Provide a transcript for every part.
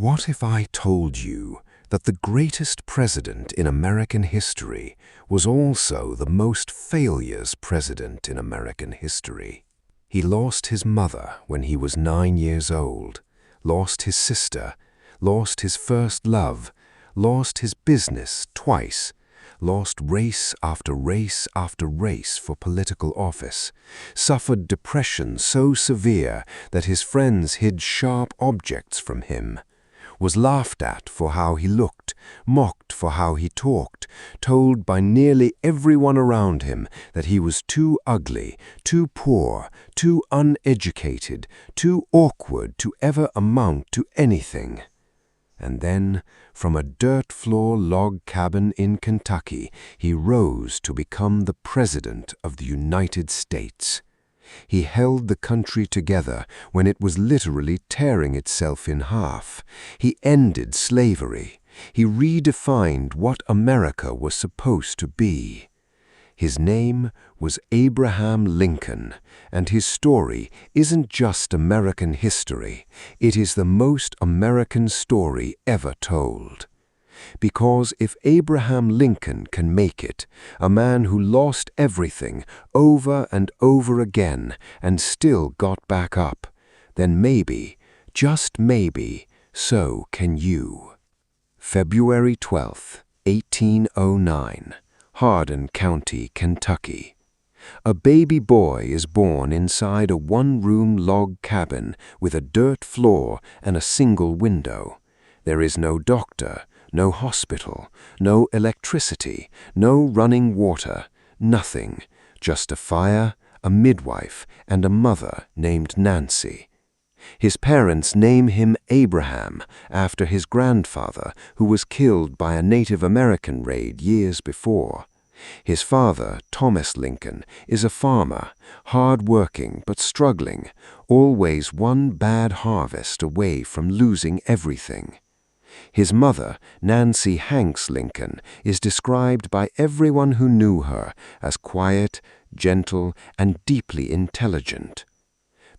What if I told you that the greatest president in American history was also the most failures president in American history? He lost his mother when he was 9 years old, lost his sister, lost his first love, lost his business twice, lost race after race after race for political office, suffered depression so severe that his friends hid sharp objects from him, was laughed at for how he looked, mocked for how he talked, told by nearly everyone around him that he was too ugly, too poor, too uneducated, too awkward to ever amount to anything. And then, from a dirt-floor log cabin in Kentucky, he rose to become the President of the United States. He held the country together when it was literally tearing itself in half. He ended slavery. He redefined what America was supposed to be. His name was Abraham Lincoln, and his story isn't just American history. It is the most American story ever told. Because if Abraham Lincoln can make it, a man who lost everything over and over again and still got back up, then maybe, just maybe, so can you. February 12th, 1809. Hardin County, Kentucky. A baby boy is born inside a one-room log cabin with a dirt floor and a single window. There is no doctor, no hospital, no electricity, no running water, nothing, just a fire, a midwife, and a mother named Nancy. His parents name him Abraham after his grandfather, who was killed by a Native American raid years before. His father, Thomas Lincoln, is a farmer, hard-working but struggling, always one bad harvest away from losing everything. His mother, Nancy Hanks Lincoln, is described by everyone who knew her as quiet, gentle, and deeply intelligent.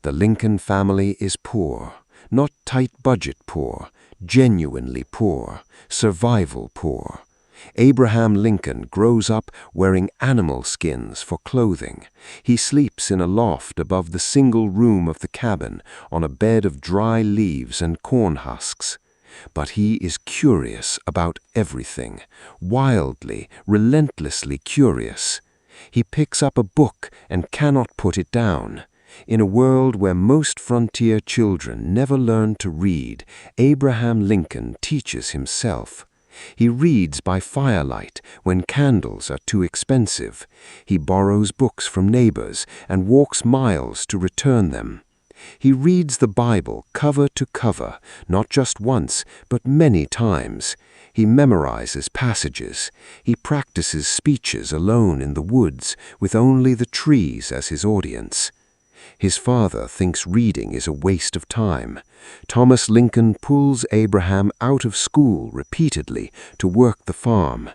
The Lincoln family is poor, not tight-budget poor, genuinely poor, survival poor. Abraham Lincoln grows up wearing animal skins for clothing. He sleeps in a loft above the single room of the cabin on a bed of dry leaves and corn husks. But he is curious about everything, wildly, relentlessly curious. He picks up a book and cannot put it down. In a world where most frontier children never learn to read, Abraham Lincoln teaches himself. He reads by firelight when candles are too expensive. He borrows books from neighbors and walks miles to return them. He reads the Bible cover to cover, not just once, but many times. He memorizes passages. He practices speeches alone in the woods, with only the trees as his audience. His father thinks reading is a waste of time. Thomas Lincoln pulls Abraham out of school repeatedly to work the farm.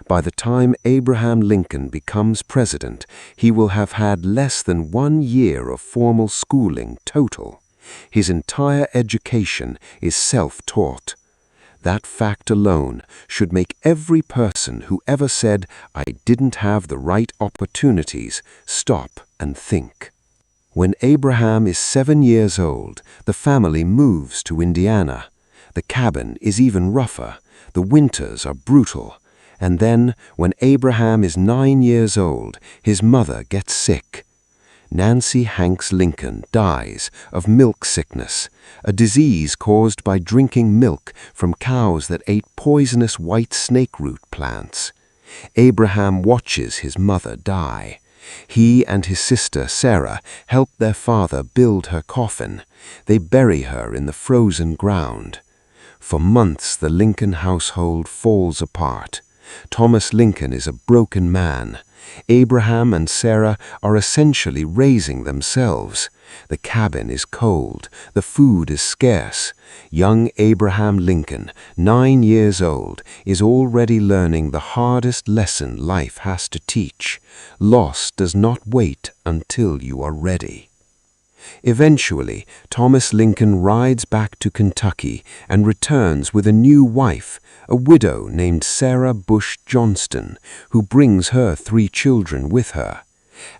By the time Abraham Lincoln becomes president, he will have had less than 1 year of formal schooling total. His entire education is self-taught. That fact alone should make every person who ever said, "I didn't have the right opportunities," stop and think. When Abraham is 7 years old, the family moves to Indiana. The cabin is even rougher. The winters are brutal. And then, when Abraham is 9 years old, his mother gets sick. Nancy Hanks Lincoln dies of milk sickness, a disease caused by drinking milk from cows that ate poisonous white snakeroot plants. Abraham watches his mother die. He and his sister Sarah help their father build her coffin. They bury her in the frozen ground. For months the Lincoln household falls apart. Thomas Lincoln is a broken man. Abraham and Sarah are essentially raising themselves. The cabin is cold. The food is scarce. Young Abraham Lincoln, 9 years old, is already learning the hardest lesson life has to teach. Loss does not wait until you are ready. Eventually, Thomas Lincoln rides back to Kentucky and returns with a new wife, a widow named Sarah Bush Johnston, who brings her 3 children with her.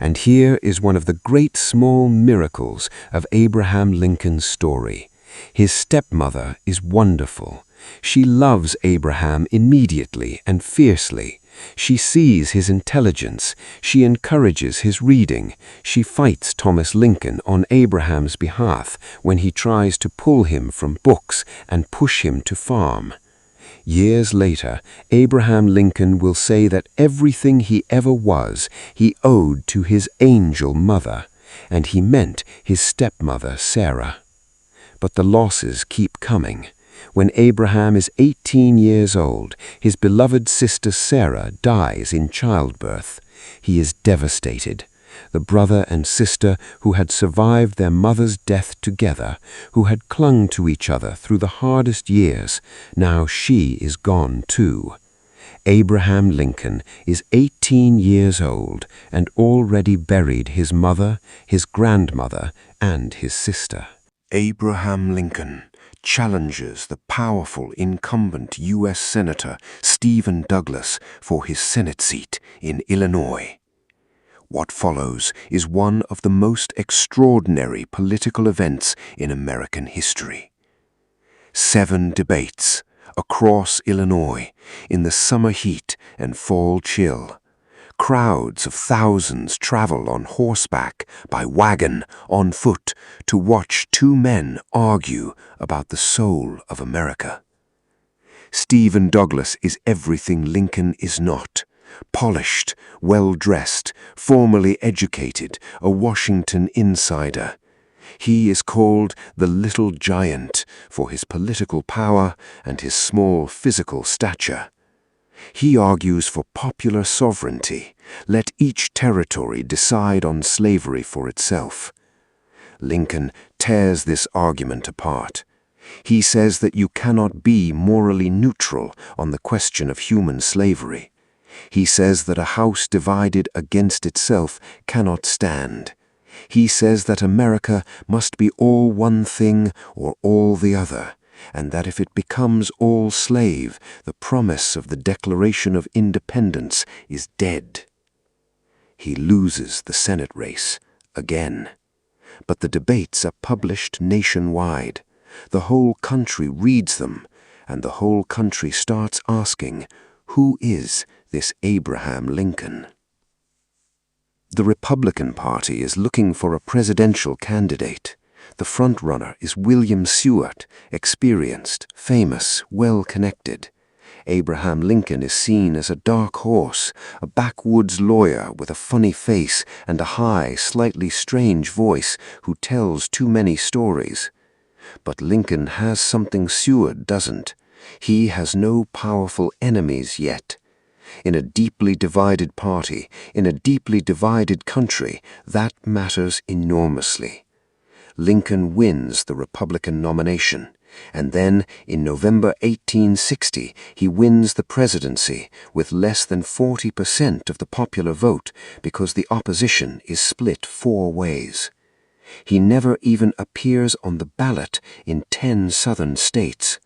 And here is one of the great small miracles of Abraham Lincoln's story. His stepmother is wonderful. She loves Abraham immediately and fiercely. She sees his intelligence. She encourages his reading. She fights Thomas Lincoln on Abraham's behalf when he tries to pull him from books and push him to farm. Years later, Abraham Lincoln will say that everything he ever was, he owed to his angel mother, and he meant his stepmother Sarah. But the losses keep coming. When Abraham is 18 years old, his beloved sister Sarah dies in childbirth. He is devastated. The brother and sister who had survived their mother's death together, who had clung to each other through the hardest years, now she is gone too. Abraham Lincoln is 18 years old and already buried his mother, his grandmother, and his sister. Abraham Lincoln challenges the powerful incumbent U.S. Senator Stephen Douglas for his Senate seat in Illinois. What follows is one of the most extraordinary political events in American history. 7 debates across Illinois in the summer heat and fall chill. Crowds of thousands travel on horseback, by wagon, on foot, to watch 2 men argue about the soul of America. Stephen Douglas is everything Lincoln is not. Polished, well-dressed, formally educated, a Washington insider. He is called the Little Giant for his political power and his small physical stature. He argues for popular sovereignty. Let each territory decide on slavery for itself. Lincoln tears this argument apart. He says that you cannot be morally neutral on the question of human slavery. He says that a house divided against itself cannot stand. He says that America must be all one thing or all the other, and that if it becomes all slave, the promise of the Declaration of Independence is dead. He loses the Senate race again. But the debates are published nationwide. The whole country reads them, and the whole country starts asking, who is this Abraham Lincoln? The Republican Party is looking for a presidential candidate. The frontrunner is William Seward, experienced, famous, well-connected. Abraham Lincoln is seen as a dark horse, a backwoods lawyer with a funny face and a high, slightly strange voice who tells too many stories. But Lincoln has something Seward doesn't. He has no powerful enemies yet. In a deeply divided party, in a deeply divided country, that matters enormously. Lincoln wins the Republican nomination, and then, in November 1860, he wins the presidency with less than 40% of the popular vote because the opposition is split 4 ways. He never even appears on the ballot in 10 southern states.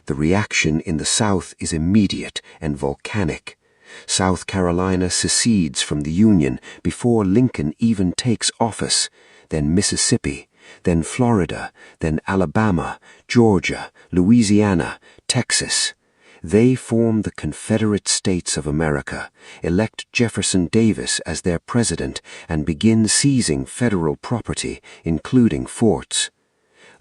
The reaction in the South is immediate and volcanic. South Carolina secedes from the Union before Lincoln even takes office, then Mississippi, then Florida, then Alabama, Georgia, Louisiana, Texas. They form the Confederate States of America, elect Jefferson Davis as their president, and begin seizing federal property, including forts.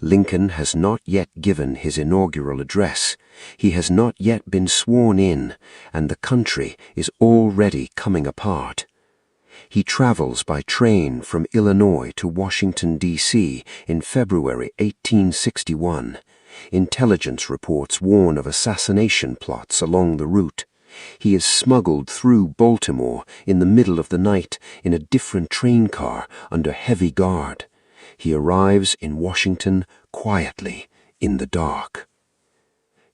Lincoln has not yet given his inaugural address. He has not yet been sworn in, and the country is already coming apart. He travels by train from Illinois to Washington, D.C. in February 1861. Intelligence reports warn of assassination plots along the route. He is smuggled through Baltimore in the middle of the night in a different train car under heavy guard. He arrives in Washington quietly, in the dark.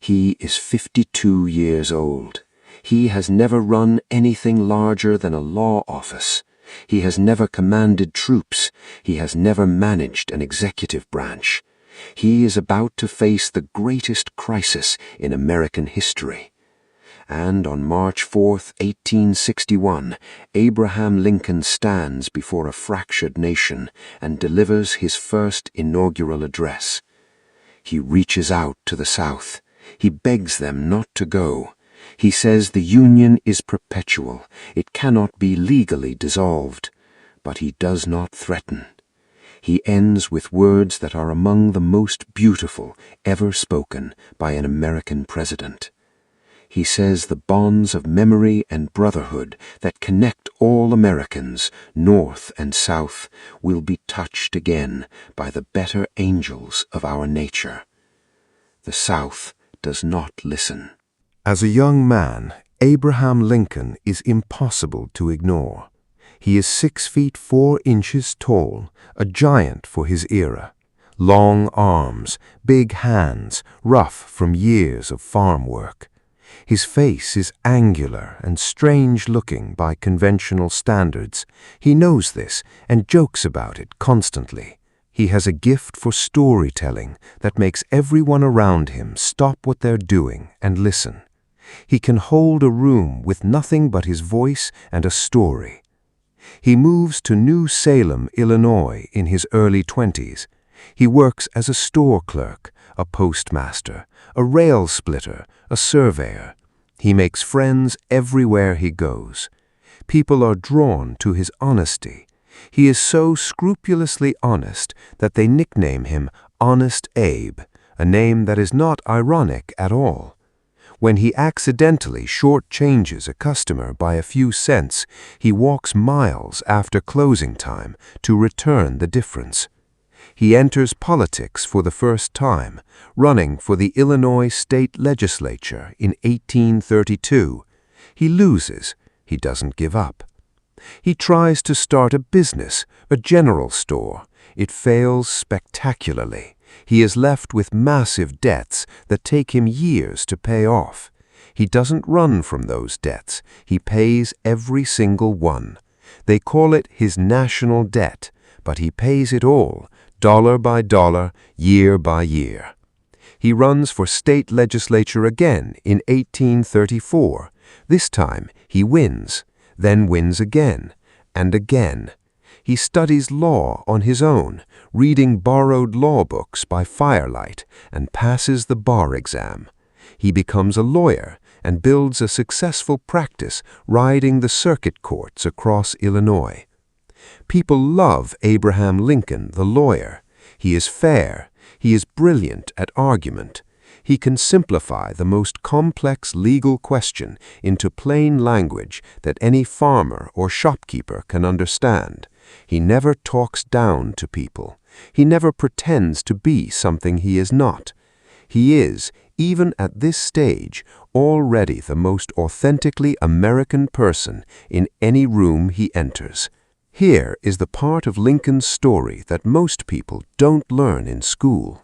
He is 52 years old. He has never run anything larger than a law office. He has never commanded troops. He has never managed an executive branch. He is about to face the greatest crisis in American history. And on March 4th, 1861, Abraham Lincoln stands before a fractured nation and delivers his first inaugural address. He reaches out to the South. He begs them not to go. He says the Union is perpetual. It cannot be legally dissolved. But he does not threaten. He ends with words that are among the most beautiful ever spoken by an American president. He says the bonds of memory and brotherhood that connect all Americans, North and South, will be touched again by the better angels of our nature. The South does not listen. As a young man, Abraham Lincoln is impossible to ignore. He is 6 feet 4 inches tall, a giant for his era. Long arms, big hands, rough from years of farm work. His face is angular and strange-looking by conventional standards. He knows this and jokes about it constantly. He has a gift for storytelling that makes everyone around him stop what they're doing and listen. He can hold a room with nothing but his voice and a story. He moves to New Salem, Illinois in his early 20s. He works as a store clerk, a postmaster, a rail splitter, a surveyor. He makes friends everywhere he goes. People are drawn to his honesty. He is so scrupulously honest that they nickname him Honest Abe, a name that is not ironic at all. When he accidentally shortchanges a customer by a few cents, he walks miles after closing time to return the difference. He enters politics for the first time, running for the Illinois state legislature in 1832. He loses. He doesn't give up. He tries to start a business, a general store. It fails spectacularly. He is left with massive debts that take him years to pay off. He doesn't run from those debts. He pays every single one. They call it his national debt, but he pays it all, dollar by dollar, year by year. He runs for state legislature again in 1834. This time he wins, then wins again, and again. He studies law on his own, reading borrowed law books by firelight, and passes the bar exam. He becomes a lawyer and builds a successful practice riding the circuit courts across Illinois. People love Abraham Lincoln, the lawyer. He is fair. He is brilliant at argument. He can simplify the most complex legal question into plain language that any farmer or shopkeeper can understand. He never talks down to people. He never pretends to be something he is not. He is, even at this stage, already the most authentically American person in any room he enters. Here is the part of Lincoln's story that most people don't learn in school.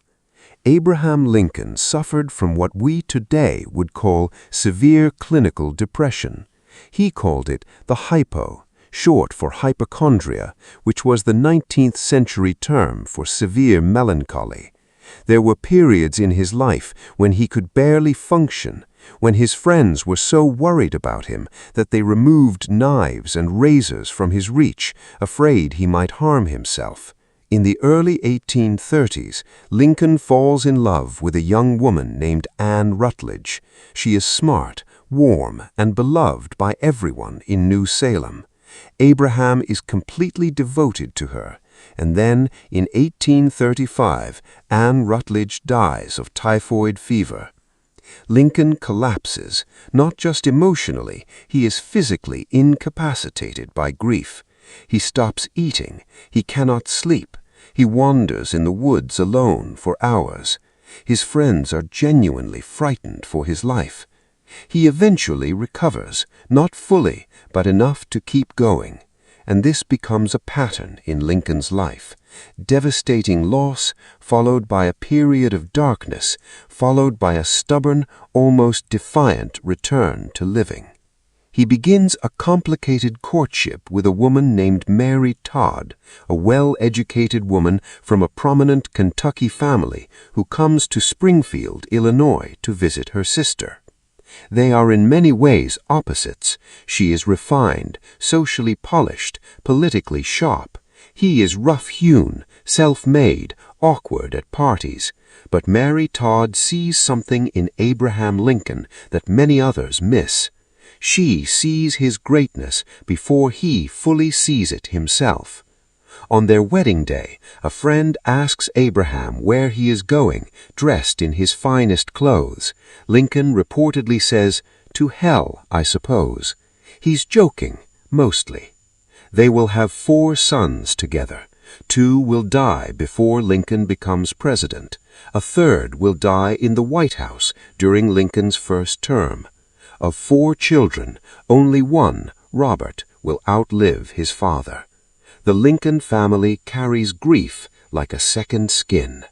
Abraham Lincoln suffered from what we today would call severe clinical depression. He called it the hypo, short for hypochondria, which was the 19th century term for severe melancholy. There were periods in his life when he could barely function, when his friends were so worried about him that they removed knives and razors from his reach, afraid he might harm himself. In the early 1830s, Lincoln falls in love with a young woman named Anne Rutledge. She is smart, warm, and beloved by everyone in New Salem. Abraham is completely devoted to her, and then in 1835, Anne Rutledge dies of typhoid fever. Lincoln collapses, not just emotionally, he is physically incapacitated by grief. He stops eating, he cannot sleep, he wanders in the woods alone for hours. His friends are genuinely frightened for his life. He eventually recovers, not fully, but enough to keep going. And this becomes a pattern in Lincoln's life. Devastating loss, followed by a period of darkness, followed by a stubborn, almost defiant return to living. He begins a complicated courtship with a woman named Mary Todd, a well-educated woman from a prominent Kentucky family who comes to Springfield, Illinois, to visit her sister. They are in many ways opposites. She is refined, socially polished, politically sharp. He is rough-hewn, self-made, awkward at parties. But Mary Todd sees something in Abraham Lincoln that many others miss. She sees his greatness before he fully sees it himself. On their wedding day, a friend asks Abraham where he is going, dressed in his finest clothes. Lincoln reportedly says, "To hell, I suppose." He's joking, mostly. They will have 4 sons together. 2 will die before Lincoln becomes president. A third will die in the White House during Lincoln's first term. Of 4 children, only one, Robert, will outlive his father. The Lincoln family carries grief like a second skin.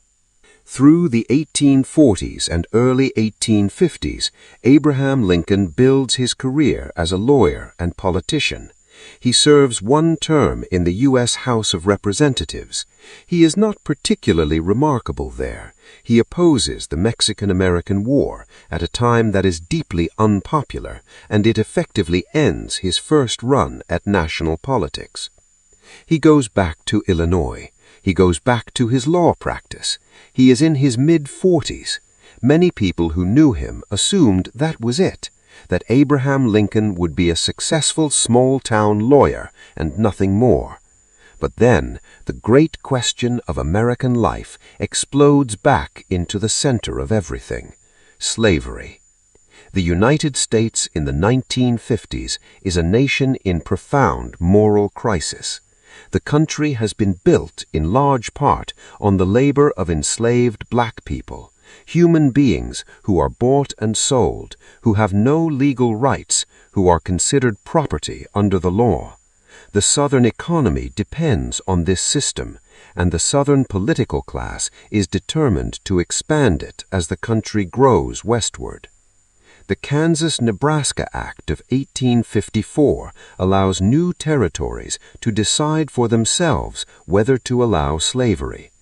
Through the 1840s and early 1850s, Abraham Lincoln builds his career as a lawyer and politician. He serves 1 term in the U.S. House of Representatives. He is not particularly remarkable there. He opposes the Mexican-American War at a time that is deeply unpopular, and it effectively ends his first run at national politics. He goes back to Illinois. He goes back to his law practice. He is in his mid-40s. Many people who knew him assumed that was it, that Abraham Lincoln would be a successful small-town lawyer and nothing more. But then, the great question of American life explodes back into the center of everything: slavery. The United States in the 1950s is a nation in profound moral crisis. The country has been built in large part on the labor of enslaved black people, human beings who are bought and sold, who have no legal rights, who are considered property under the law. The Southern economy depends on this system, and the Southern political class is determined to expand it as the country grows westward. The Kansas-Nebraska Act of 1854 allows new territories to decide for themselves whether to allow slavery.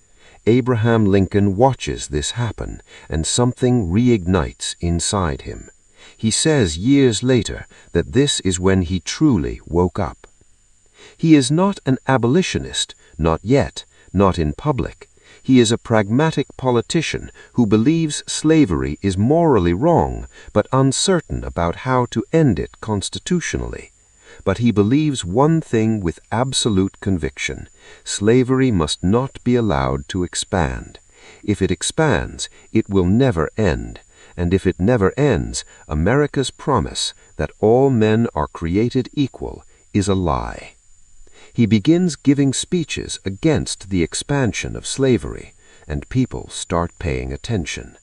Abraham Lincoln watches this happen, and something reignites inside him. He says years later that this is when he truly woke up. He is not an abolitionist, not yet, not in public. He is a pragmatic politician who believes slavery is morally wrong, but uncertain about how to end it constitutionally. But he believes one thing with absolute conviction: slavery must not be allowed to expand. If it expands, it will never end. And if it never ends, America's promise that all men are created equal is a lie. He begins giving speeches against the expansion of slavery, and people start paying attention.